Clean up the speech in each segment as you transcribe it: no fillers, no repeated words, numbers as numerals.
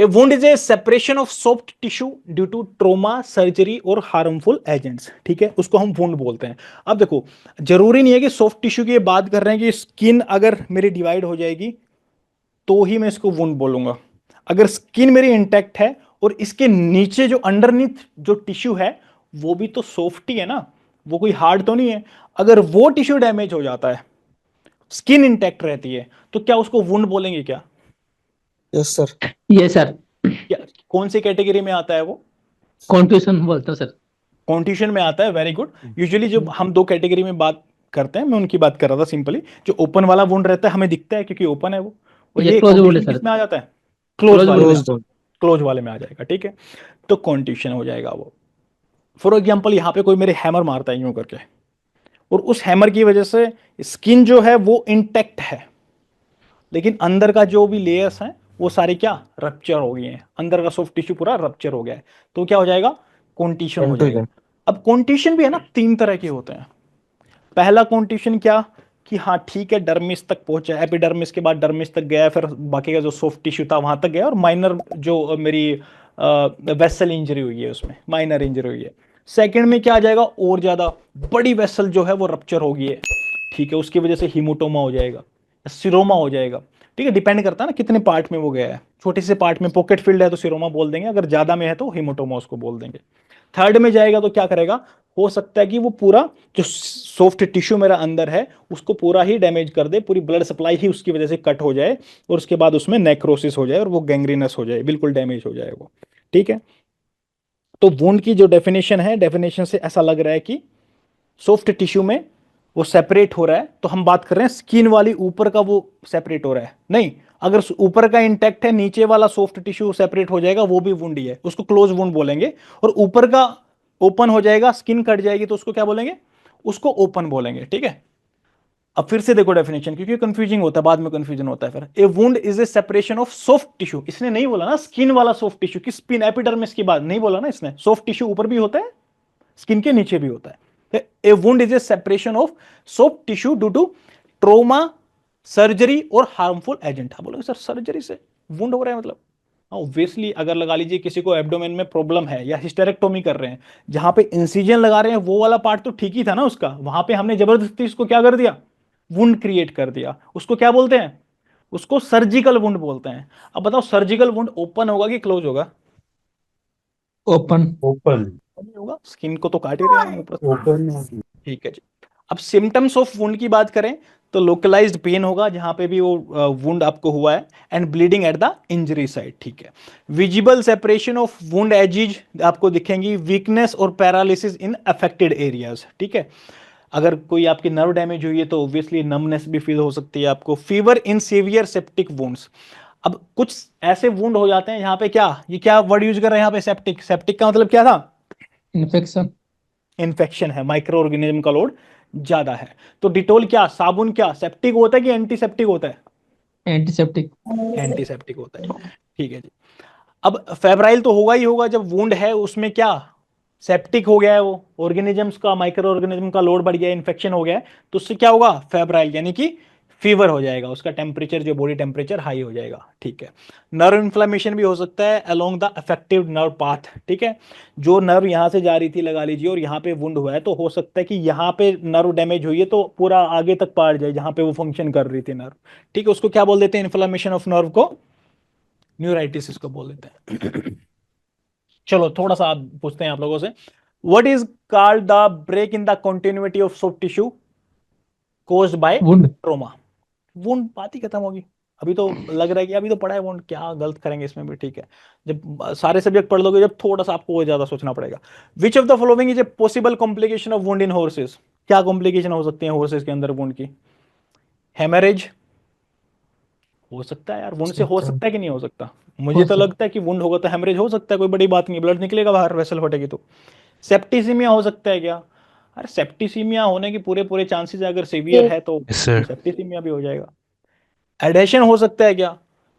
A wound is a separation of soft tissue due to trauma, surgery और harmful agents, ठीक है, उसको हम वुंड बोलते हैं। अब देखो, जरूरी नहीं है कि सॉफ्ट टिश्यू की बात कर रहे हैं कि स्किन अगर मेरी डिवाइड हो जाएगी तो ही मैं इसको वुंड बोलूंगा। अगर स्किन मेरी इंटैक्ट है और इसके नीचे जो अंडरनीथ जो टिश्यू है वो भी तो सॉफ्ट ही है ना, वो कोई हार्ड तो नहीं है। अगर वो टिश्यू डैमेज हो जाता है, स्किन इंटैक्ट रहती है, तो क्या उसको वुंड बोलेंगे क्या? Yes sir. ये सर क्या कौन सी कैटेगरी में आता है वो? कॉन्ट्यूशन बोलते हो सर। कॉन्ट्यूशन में आता है, वेरी गुड। यूजुअली जो हम दो कैटेगरी में बात करते हैं, मैं उनकी बात कर रहा था सिंपली। जो ओपन वाला वुंड रहता है हमें दिखता है क्योंकि ओपन है वो, और ये ये क्लोज बोले कॉन्ट्यूशन सर। किस में आ जाता है? क्लोज क्लोज वाले में। बोले। क्लोज। क्लोज वाले में आ जाएगा, ठीक है। तो कॉन्ट्यूशन हो जाएगा वो। फॉर एग्जाम्पल यहाँ पे कोई मेरे हैमर मारता है यूं करके, और उस हैमर की वजह से स्किन जो है वो इंटैक्ट है, लेकिन अंदर का जो भी लेयर्स हैं वो सारी क्या रप्चर हो गई हैं, अंदर का सॉफ्ट टिश्यू पूरा रप्चर हो गया है, तो क्या हो जाएगा? कॉन्टिशन हो जाएगा। कंट्यूजन। अब कॉन्टिशन भी है ना, तीन तरह के होते हैं। पहला कॉन्टिशन क्या, कि हाँ ठीक है डर्मिस तक पहुंचा, एपिडर्मिस के बाद डर्मिस तक गया, फिर बाकी का जो सॉफ्ट टिश्यू था वहां तक गया, और माइनर जो मेरी वेसल इंजरी हुई है उसमें माइनर इंजरी हुई है। सेकंड में क्या आ जाएगा, और ज्यादा बड़ी वेसल जो है वो रप्चर हो गई है, ठीक है, उसकी वजह से हीमोटोमा हो जाएगा, सिरोमा हो जाएगा, ठीक है, डिपेंड करता है ना कितने पार्ट में वो गया है। छोटे से पार्ट में पॉकेट फील्ड है तो सिरोमा बोल देंगे, अगर ज्यादा में है तो हीमोटोमा उसको बोल देंगे। थर्ड में जाएगा तो क्या करेगा, हो सकता है कि वो पूरा जो सॉफ्ट टिश्यू मेरा अंदर है उसको पूरा ही डैमेज कर दे, पूरी ब्लड सप्लाई ही उसकी वजह से कट हो जाए, और उसके बाद उसमें नेक्रोसिस हो जाए और वो गैंग्रीनस हो जाए, बिल्कुल डैमेज हो जाए वो, ठीक है। तो वुंड की जो डेफिनेशन है, डेफिनेशन से ऐसा लग रहा है कि सॉफ्ट टिश्यू में वो सेपरेट हो रहा है, तो हम बात कर रहे हैं स्किन वाली ऊपर का वो सेपरेट हो रहा है नहीं। अगर ऊपर का इंटैक्ट है, नीचे वाला सॉफ्ट टिश्यू सेपरेट हो जाएगा, वो भी वुंड ही है, उसको क्लोज वुंड बोलेंगे। और ऊपर का ओपन हो जाएगा, स्किन कट जाएगी, तो उसको क्या बोलेंगे? उसको ओपन बोलेंगे, ठीक है। अब फिर से देखो डेफिनेशन, क्योंकि कंफ्यूजिंग होता है, बाद में कंफ्यूजन होता है फिर। A wound is a separation of soft tissue, इसने नहीं बोला ना स्किन वाला सॉफ्ट टिश्यू, कि स्पिन एपिडर्मिस की बात नहीं बोला ना इसने, सॉफ्ट टिश्यू ऊपर भी होता है, स्किन के नीचे भी होता है। A wound is a separation of soft tissue due to trauma, surgery और हार्मफुल एजेंट। आप बोलोगे सर सर्जरी से वुंड हो रहा है मतलब? ऑब्वियसली, अगर लगा लीजिए किसी को एब्डोमेन में प्रॉब्लम है या हिस्टेरेक्टोमी कर रहे हैं, जहां पे इंसिजन लगा रहे हैं वो वाला पार्ट तो ठीक ही था ना उसका, वहां पे हमने जबरदस्ती उसको क्या कर दिया, वुंड क्रिएट कर दिया, उसको क्या बोलते हैं? उसको सर्जिकल वुंड बोलते हैं। अब बताओ सर्जिकल वुंड ओपन होगा कि क्लोज होगा? ओपन। ओपन। नहीं होगा, स्किन को तो काट ही रहे हैं ऊपर से। ओपन। ठीक है जी। अब सिम्टम्स ऑफ वुंड की बात करें तो लोकलाइज्ड पेन होगा जहां पे भी वो वुंड आपको हुआ है, and bleeding at the injury site, ठीक है। Visible separation of wound edges आपको दिखेंगी, वीकनेस और पैरालिसिस इन अफेक्टेड एरियाज, ठीक है। अगर कोई आपकी नर्व डैमेज हुई है तो ऑब्वियसली नमनेस भी फील हो सकती है आपको। Fever in severe septic wounds, अब कुछ ऐसे वुंड हो जाते हैं यहाँ पे, क्या ये क्या वर्ड यूज कर रहे हैं यहाँ पे, सेप्टिक, सेप्टिक का मतलब क्या था? इन्फेक्शन। इन्फेक्शन है, माइक्रो ऑर्गेनिज्म का लोड ज्यादा है। तो डिटोल क्या, साबुन क्या सेप्टिक होता है कि एंटीसेप्टिक होता है? एंटीसेप्टिक। एंटीसेप्टिक होता है, ठीक है जी। अब फेब्राइल तो होगा ही होगा, जब वुंड है उसमें क्या सेप्टिक हो गया है, वो ऑर्गेनिजम्स का, माइक्रो ऑर्गेनिज्म का लोड बढ़ गया है, इन्फेक्शन हो गया है, तो उससे क्या होगा, फेब्राइल यानी कि फीवर हो जाएगा, उसका टेम्परेचर जो बॉडी टेम्परेचर हाई हो जाएगा, ठीक है। नर्व इन्फ्लेमेशन भी हो सकता है along the affective nerve path, ठीक है। जो नर्व यहां से जा रही थी लगा लीजिए और यहाँ पे वुंड हुआ है, तो हो सकता है कि यहाँ पे नर्व डैमेज हुई है तो पूरा आगे तक पार जाए जहां पे वो फंक्शन कर रही थी नर्व, ठीक है। उसको क्या बोल देते हैं, इन्फ्लेमेशन ऑफ नर्व को न्यूराइटिस इसको बोल देते हैं। चलो थोड़ा सा आप पूछते हैं आप लोगों से, what is called the break in the continuity of soft tissue caused by wound. Trauma? Wound बात ही खत्म होगी। अभी तो लग रहा है कि अभी तो पढ़ा है वुंड, क्या गलत करेंगे इसमें भी, ठीक है। जब सारे सब्जेक्ट पढ़ लोगे जब थोड़ा सा आपको ज्यादा सोचना पड़ेगा। विच of the following is a possible complication of wound in horses? क्या कॉम्प्लिकेशन हो सकती है हॉर्सेस के अंदर वुंड की? हेमरेज हो सकता है यार, वुंड से हो सकता है कि नहीं हो सकता? मुझे हो तो सकता। लगता है कि वुंड होगा तो हेमरेज हो सकता है, कोई बड़ी बात नहीं, ब्लड निकलेगा बाहर, वेसल फटेगी तो। सेप्टिसीमिया हो सकता है क्या? अरे सेप्टिसीमिया होने के पूरे पूरे चांसेस है, अगर सीवियर है तो यस सर। सेप्टिसीमिया भी हो जाएगा। एडेशन हो सकता है क्या?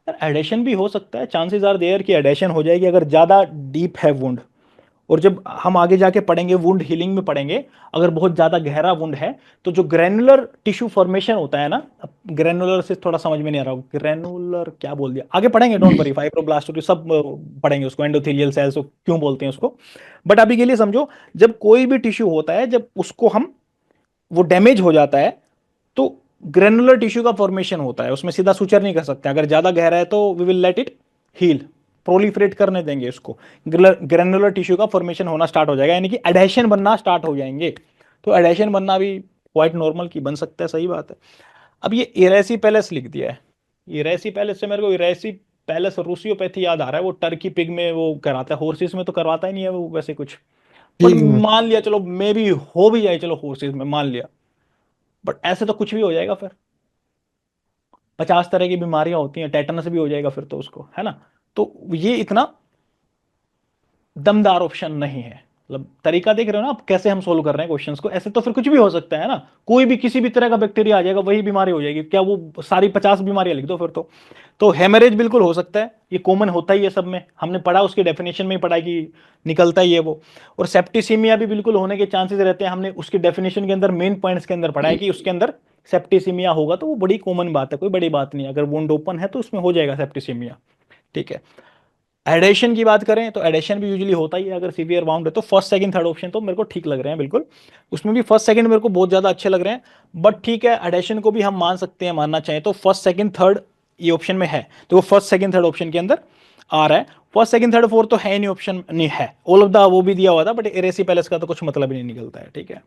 यार एडेशन भी हो सकता है, चांसेस आर देयर कि एडेशन हो जाएगी अगर ज्यादा डीप है वुंड, और जब हम आगे जाके पढ़ेंगे वुंड हीलिंग में पढ़ेंगे, अगर बहुत ज्यादा गहरा वुंड है तो जो ग्रेनुलर टिश्यू फॉर्मेशन होता है ना, ग्रेनुलर से थोड़ा समझ में नहीं आ रहा, ग्रेनुलर क्या बोल दिया, आगे पढ़ेंगे, डोंट वरी, फाइब्रोब्लास्ट सब पढ़ेंगे उसको, एंडोथेलियल सेल्स क्यों बोलते हैं उसको, बट अभी के लिए समझो, जब कोई भी टिश्यू होता है, जब उसको हम वो डैमेज हो जाता है तो ग्रेनुलर टिश्यू का फॉर्मेशन होता है, उसमें सीधा सुचर नहीं कर सकते, अगर ज्यादा गहरा है तो we will let it heal, proliferate करने देंगे इसको, ग्रेनुलर टिश्यू का फॉर्मेशन होना स्टार्ट हो जाएगा, यानी कि एडेशन बनना स्टार्ट हो जाएंगे, तो एडेशन बनना भी क्वाइट नॉर्मल की बन सकता है, सही बात है। अब ये इरेसी पैलेस लिख दिया है, इरेसी पैलेस से मेरे को इरेसी पैलेस रूसियोपैथी याद आ रहा है, वो टर्की पिग में वो कराता है, हॉर्सेस में तो करवाता ही नहीं है वो वैसे कुछ, बट ठीक है। मान लिया चलो मे भी हो भी जाए, चलो हॉर्सेस में मान लिया, बट ऐसे तो कुछ भी हो जाएगा फिर, 50 तरह की बीमारियां होती हैं, टेटनस भी हो जाएगा फिर तो उसको, है ना, तो ये इतना दमदार ऑप्शन नहीं है, मतलब तरीका देख रहे हो ना आप कैसे हम सोल्व कर रहे हैं क्वेश्चंस को, ऐसे तो फिर कुछ भी हो सकता है ना, कोई भी किसी भी तरह का बैक्टीरिया आ जाएगा, वही बीमारी हो जाएगी, क्या वो सारी 50 बीमारियां लिख दो फिर तो हेमरेज बिल्कुल हो सकता है, ये कॉमन होता ही है सब में, हमने पढ़ा उसकी डेफिनेशन में ही पढ़ा कि निकलता ही है वो, और सेप्टिसीमिया भी बिल्कुल होने के चांसेस रहते हैं, हमने उसकी डेफिनेशन के अंदर मेन पॉइंट्स के अंदर पढ़ा है कि उसके अंदर सेप्टिसीमिया होगा, तो वो बड़ी कॉमन बात है, कोई बड़ी बात नहीं, अगर वुंड ओपन है तो उसमें हो जाएगा सेप्टिसीमिया, ठीक है। एडेशन की बात करें तो एडेशन भी यूजुअली होता ही है, अगर सीवियर वाउंड है तो फर्स्ट सेकंड थर्ड ऑप्शन तो मेरे को ठीक लग रहे हैं बिल्कुल, उसमें भी फर्स्ट सेकंड मेरे को बहुत ज्यादा अच्छे लग रहे हैं, बट ठीक है एडेशन को भी हम मान सकते हैं, मानना चाहें तो फर्स्ट सेकंड थर्ड ये ऑप्शन में है, तो वो फर्स्ट सेकंड थर्ड ऑप्शन के अंदर आ रहा है, फर्स्ट सेकंड थर्ड फोर्थ तो है नहीं, ऑप्शन नहीं है, ऑल ऑफ द वो भी दिया हुआ था, बट इरेसी पैलेस का तो कुछ मतलब ही नहीं निकलता है, ठीक है।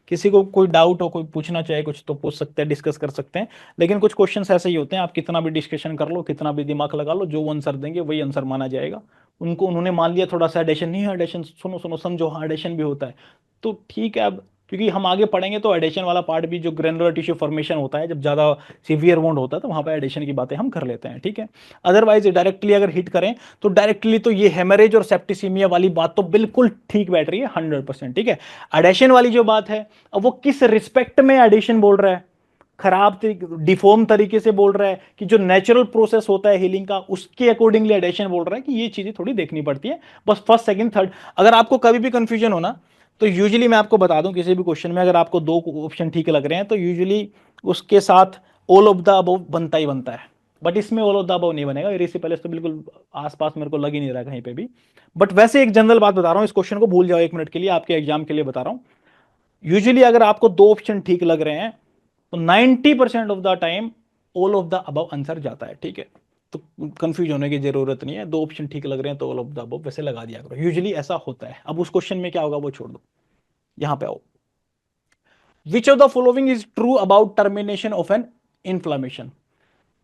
किसी को कोई डाउट हो, कोई पूछना चाहे कुछ तो पूछ सकते हैं, डिस्कस कर सकते हैं, लेकिन कुछ क्वेश्चंस ऐसे ही होते हैं, आप कितना भी डिस्कशन कर लो, कितना भी दिमाग लगा लो, जो आंसर देंगे वही आंसर माना जाएगा, उनको उन्होंने मान लिया थोड़ा सा एडेशन नहीं है, एडेशन सुनो सुनो समझो, हाँ एडेशन भी होता है, तो ठीक है, अब क्योंकि हम आगे पढ़ेंगे तो एडेशन वाला पार्ट भी, जो ग्रेनुलर टिश्यू फॉर्मेशन होता है जब ज्यादा सीवियर वुंड होता है, तो वहां पर एडेशन की बातें हम कर लेते हैं, ठीक है। अदरवाइज डायरेक्टली अगर हिट करें तो डायरेक्टली तो ये हेमरेज और सेप्टिसीमिया वाली बात तो बिल्कुल ठीक बैठ रही है 100%, ठीक है। एडेशन वाली जो बात है, अब वो किस रिस्पेक्ट में एडेशन बोल रहा है, खराब डिफॉर्म तरीके से बोल रहा है कि जो नेचुरल प्रोसेस होता है हीलिंग का उसके अकॉर्डिंगली एडेशन बोल रहा है, कि ये चीजें थोड़ी देखनी पड़ती है, बस फर्स्ट सेकंड थर्ड। अगर आपको कभी भी कंफ्यूजन हो ना, तो यूजुअली मैं आपको बता दूं, किसी भी क्वेश्चन में अगर आपको दो ऑप्शन ठीक लग रहे हैं तो यूजुअली उसके साथ ऑल ऑफ द अबव बनता ही बनता है, बट इसमें ऑल ऑफ द अबव नहीं बनेगा, इरेसी पैलेस तो बिल्कुल आसपास मेरे को लग ही नहीं रहा कहीं पे भी, बट वैसे एक जनरल बात बता रहा हूं, इस क्वेश्चन को भूल जाओ एक मिनट के लिए, आपके एग्जाम के लिए बता रहा हूं, यूजुअली अगर आपको दो ऑप्शन ठीक लग रहे हैं तो 90% of the time all of the above answer जाता है, ठीक है, तो कंफ्यूज होने की जरूरत नहीं है, दो ऑप्शन ठीक लग रहे हैं तो ऑल ऑफ द अबव वैसे लगा दिया करो, यूजुअली ऐसा होता है। अब उस क्वेश्चन में क्या होगा वो छोड़ दो, यहां पे आओ, which of the following is true about termination of an inflammation,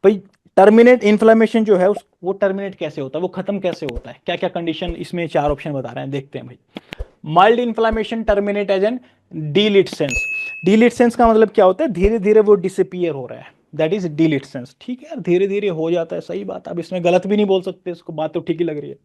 भाई टर्मिनेट इन्फ्लामेशन जो है वो टर्मिनेट कैसे होता है, वो खत्म कैसे होता है, क्या क्या कंडीशन, इसमें चार ऑप्शन बता रहे हैं, देखते हैं भाई। Mild inflammation terminate as an delitescence, delitescence का मतलब क्या होता है, धीरे धीरे वो डिसअपियर हो रहा है, दैट इज डिलिटसेंस, ठीक है यार, धीरे धीरे हो जाता है, सही बात, अब इसमें गलत भी नहीं बोल सकते, इसको बात तो ठीक ही लग रही है।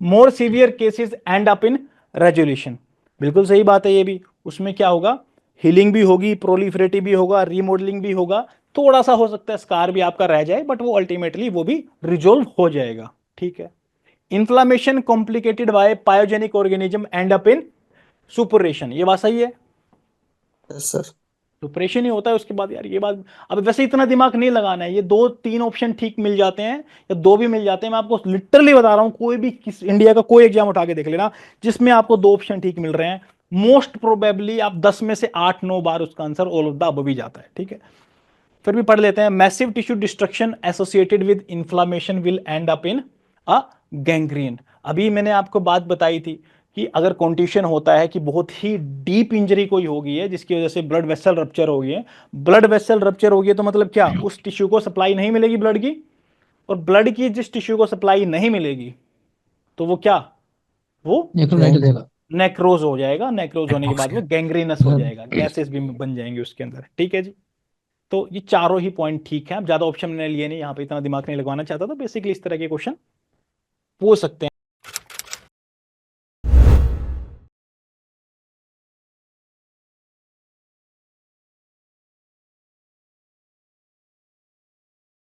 मोर severe cases and up in resolution, बिल्कुल सही बात है ये भी, उसमें क्या होगा, हीलिंग भी होगी, प्रोलिफरेटिव भी होगा, रीमॉडलिंग भी होगा, थोड़ा सा हो सकता है स्कार भी आपका रह जाए, बट वो अल्टीमेटली वो भी रिजोल्व हो जाएगा, ठीक है। Inflammation complicated by pyogenic organism end up in suppuration, ये बात सही है, यस सर। सुपरेशन ही होता है उसके बाद, यार ये बात, अब वैसे इतना दिमाग नहीं लगाना है, ये दो तीन ऑप्शन ठीक मिल जाते हैं या दो भी मिल जाते हैं, मैं आपको लिटरली बता रहा हूं, कोई भी किस इंडिया का कोई एग्जाम उठा के देख लेना जिसमें आपको दो ऑप्शन ठीक मिल रहे हैं, मोस्ट प्रोबेबली आप 10 में से 8-9 बार उसका answer all of the above भी जाता है, ठीक है। फिर भी पढ़ लेते हैं, massive tissue destruction associated with inflammation will and up in a gangrene, अभी मैंने आपको बात बताई थी कि अगर कॉन्ट्यूशन होता है कि बहुत ही डीप इंजरी कोई हो गई है जिसकी वजह से ब्लड वेसल रप्चर हो गई है, ब्लड वेसल रप्चर हो गई है तो मतलब क्या, उस टिश्यू को सप्लाई नहीं मिलेगी ब्लड की, और ब्लड की जिस टिश्यू को सप्लाई नहीं मिलेगी तो वो क्या, वो नेक्रोलाइट हो जाएगा। नेक्रोज हो जाएगा, नेक्रोज होने के बाद वो गैंग्रीनस हो जाएगा, हाँ। गैसेस भी बन जाएंगे उसके अंदर, ठीक है जी। तो ये चारों ही पॉइंट ठीक है, अब ज्यादा ऑप्शन मैंने लिए नहीं, यहाँ पे इतना दिमाग नहीं लगवाना चाहता, तो बेसिकली इस तरह के क्वेश्चन पूछ सकते हैं।